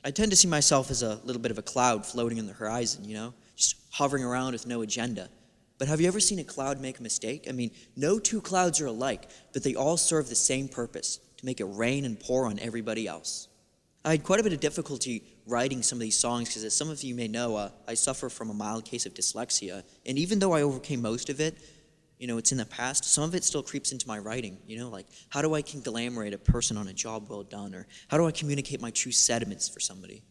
I tend to see myself as a little bit of a cloud floating in the horizon, just hovering around with no agenda. But have you ever seen a cloud make a mistake? I mean, no two clouds are alike, but they all serve the same purpose, to make it rain and pour on everybody else. I had quite a bit of difficulty writing some of these songs because, as some of you may know, I suffer from a mild case of dyslexia. And even though I overcame most of it, it's in the past, some of it still creeps into my writing, like how do I conglomerate a person on a job well done, or how do I communicate my true sentiments for somebody,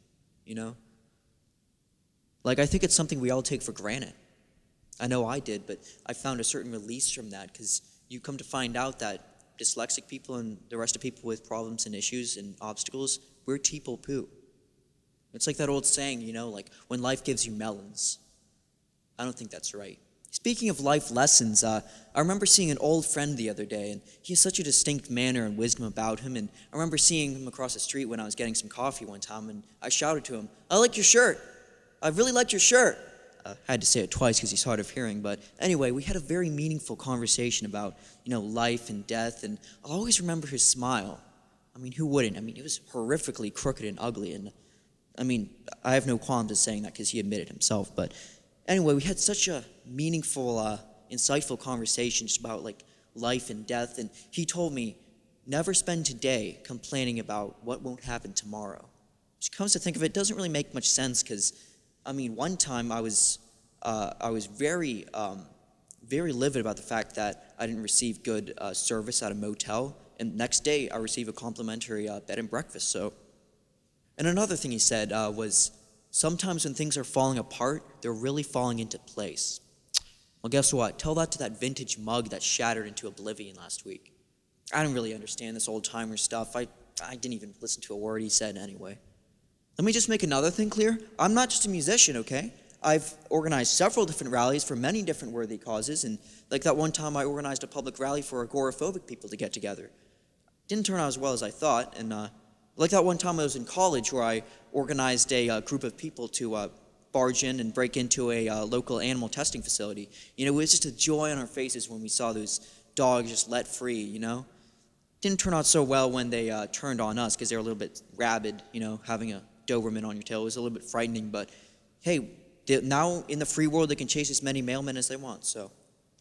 Like, I think it's something we all take for granted. I know I did, but I found a certain release from that because you come to find out that dyslexic people and the rest of people with problems and issues and obstacles, we're people poo. It's like that old saying, like when life gives you melons. I don't think that's right. Speaking of life lessons, I remember seeing an old friend the other day, and he has such a distinct manner and wisdom about him, and I remember seeing him across the street when I was getting some coffee one time, and I shouted to him, "I like your shirt. I really like your shirt." I had to say it twice because he's hard of hearing, but anyway, we had a very meaningful conversation about, life and death, and I'll always remember his smile. I mean, who wouldn't? I mean, it was horrifically crooked and ugly, and I have no qualms in saying that because he admitted himself, but anyway, we had such a meaningful, insightful conversation just about, life and death, and he told me, never spend today complaining about what won't happen tomorrow. Which comes to think of it, doesn't really make much sense because, one time I was very, very livid about the fact that I didn't receive good service at a motel, and next day I received a complimentary bed and breakfast, so. And another thing he said was, sometimes when things are falling apart, they're really falling into place. Well, guess what? Tell that to that vintage mug that shattered into oblivion last week. I don't really understand this old-timer stuff. I didn't even listen to a word he said anyway. Let me just make another thing clear. I'm not just a musician, okay? I've organized several different rallies for many different worthy causes, and like that one time I organized a public rally for agoraphobic people to get together. Didn't turn out as well as I thought, and like that one time I was in college where I organized a group of people to barge in and break into a local animal testing facility. It was just a joy on our faces when we saw those dogs just let free, Didn't turn out so well when they turned on us because they were a little bit rabid, having a Doberman on your tail. It was a little bit frightening, but hey, now in the free world they can chase as many mailmen as they want, so.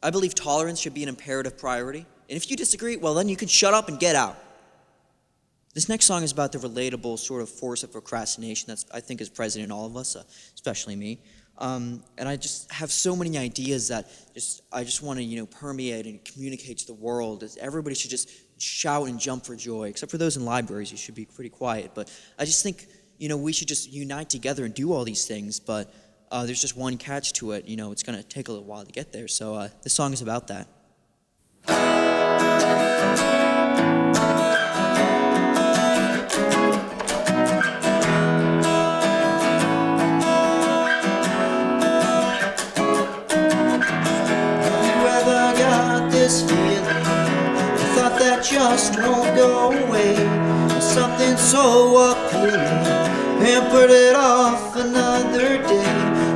I believe tolerance should be an imperative priority, and if you disagree, well then you can shut up and get out. This next song is about the relatable sort of force of procrastination that I think is present in all of us, especially me. And I just have so many ideas that I just want to, permeate and communicate to the world. Everybody should just shout and jump for joy, except for those in libraries. You should be pretty quiet. But I just think, we should just unite together and do all these things. But there's just one catch to it. It's going to take a little while to get there. So this song is about that. This feeling, the thought that just won't go away, something so appealing, and put it off another day,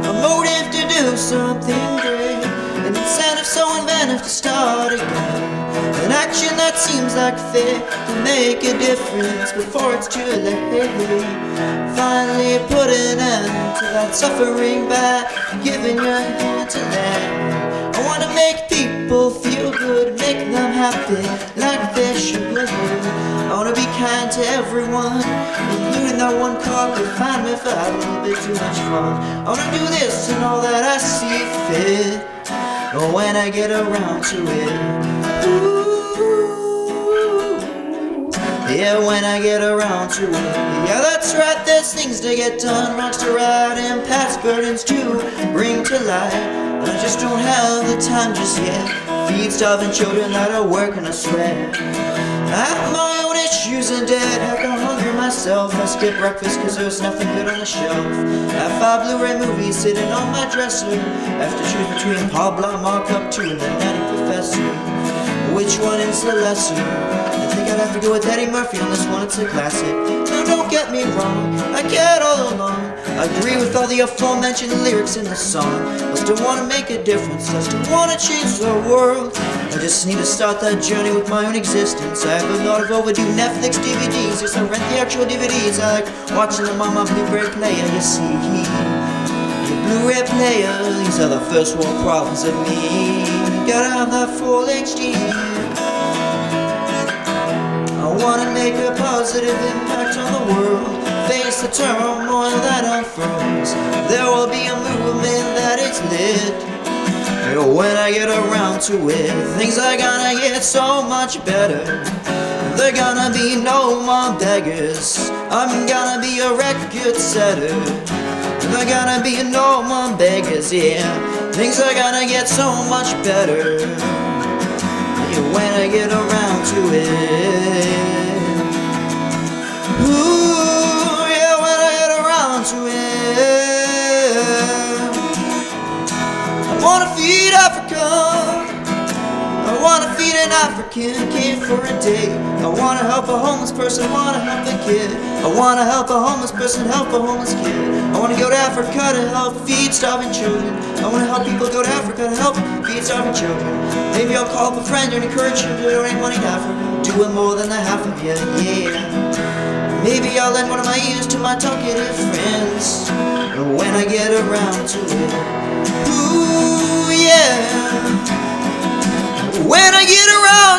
a motive to do something great, an incentive so inventive to start again, an action that seems like fit to make a difference before it's too late, finally put an end to that suffering by giving your hand to land. I want to make people feel good, make them happy like they should. I want to be kind to everyone, including that one cop who found me if I had a little bit too much fun. I want to do this and all that I see fit, when I get around to it. Ooh, yeah, when I get around to it. Yeah, that's right, there's things to get done, wrongs to right, and past burdens to bring to light. I just don't have the time just yet. Feed starving children that are working, I swear. I have my own issues and debt. I've got hungry myself. I skip breakfast cause there's nothing good on the shelf. I have 5 Blu-ray movies sitting on my dresser. I have to choose between Paul Blart Mark Up 2 and the Nutty Professor. Which one is the lesser? I think I'd have to go with Eddie Murphy on this one, it's a classic. No, don't get me wrong, I get all along. I agree with all the aforementioned lyrics in the song. I still wanna make a difference, I still wanna change the world. I just need to start that journey with my own existence. I have a lot of overdue Netflix DVDs, yes, I rent the actual DVDs. I like watching them on my Blu-ray player, you see. The Blu-ray player, these are the first world problems of me. Gotta have that full HD. I wanna make a positive impact on the world, face the turmoil that unfurls. There will be a movement that is lit. When I get around to it, things are gonna get so much better. There gonna be no more beggars. I'm gonna be a record setter. There gonna be no more beggars, yeah. Things are gonna get so much better, yeah, when I get around to it. Ooh, yeah, when I get around to it. I wanna feed Africa. I wanna feed an African kid for a day. I wanna help a homeless person, wanna help a kid. I wanna help a homeless person, help a homeless kid. I wanna go to Africa to help feed starving children. I wanna help people go to Africa to help feed starving children. Maybe I'll call up a friend and encourage him to donate money to Africa. Doing more than the half of you, yeah. Maybe I'll lend one of my ears to my talkative friends when I get around to it. Ooh, yeah. When I get around